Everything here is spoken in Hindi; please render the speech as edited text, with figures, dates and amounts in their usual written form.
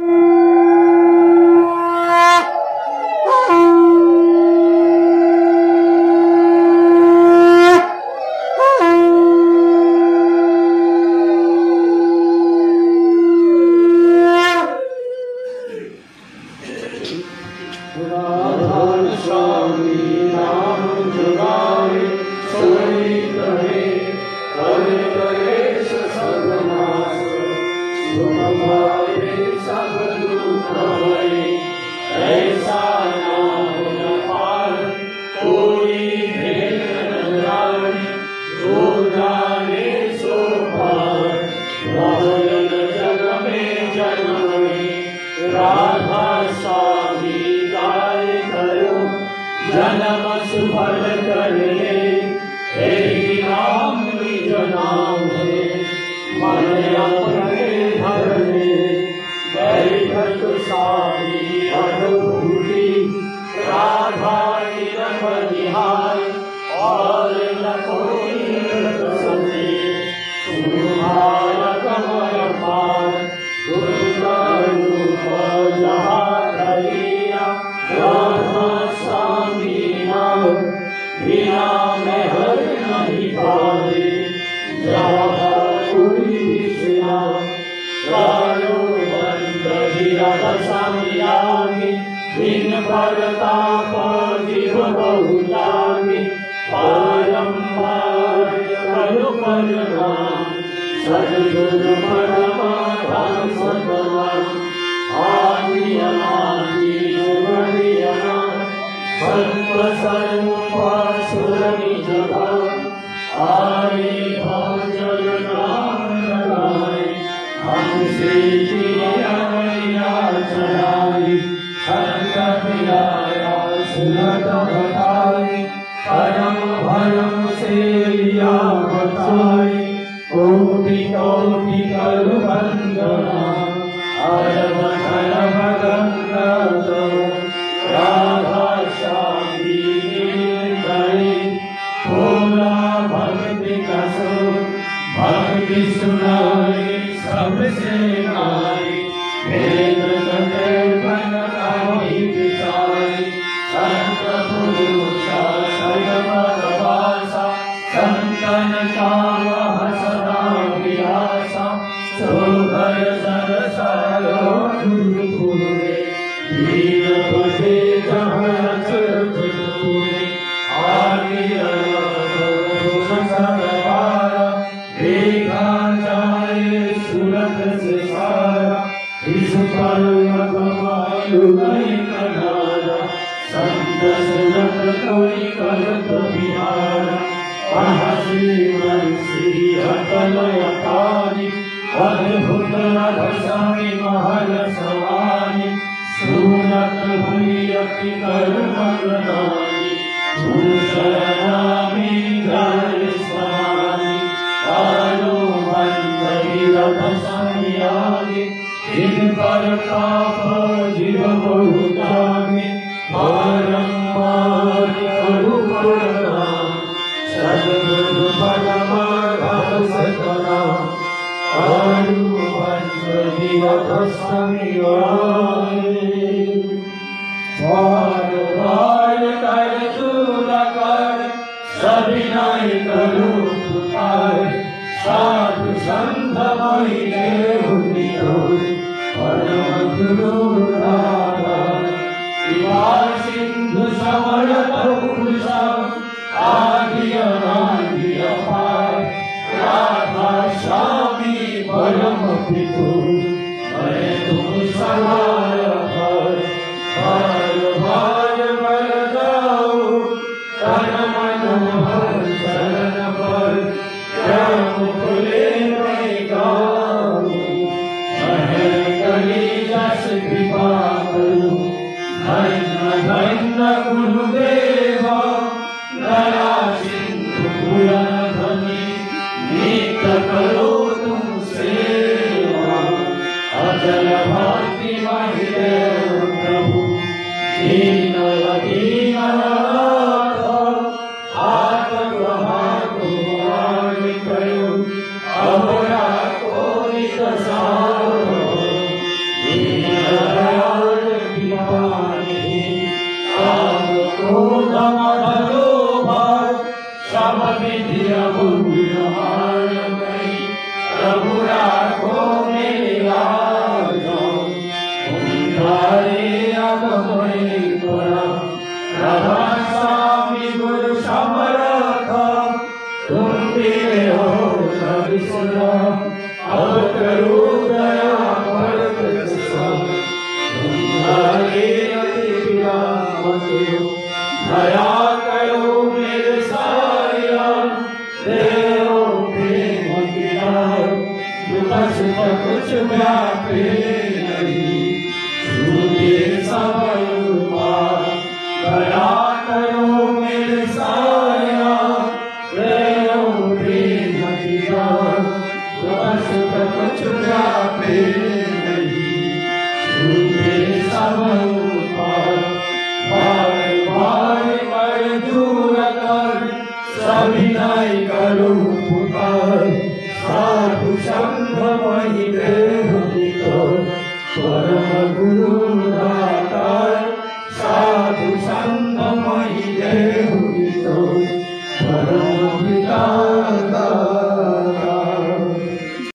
Abra, भलो भाव सब विधि अबुहार प्रभु राखो मेरे लाज उन्धारे अब मोरे तोरा राधा स्वामी गुरु समर्थ तुम मेरे हो विष्णु अब करो दया भरत तुम्हारे दया करो मेरे साया देव प्रेम दुख सुख कुछ व्यापे नहीं झूठे समय दया करो मेरे साया देव प्रेम दुख सुख कुछ व्यापे नहीं झूठे समय सविनय करो पुकार साधु संग मही देव परम गुरु दातार साधु संग मही देव परम पिता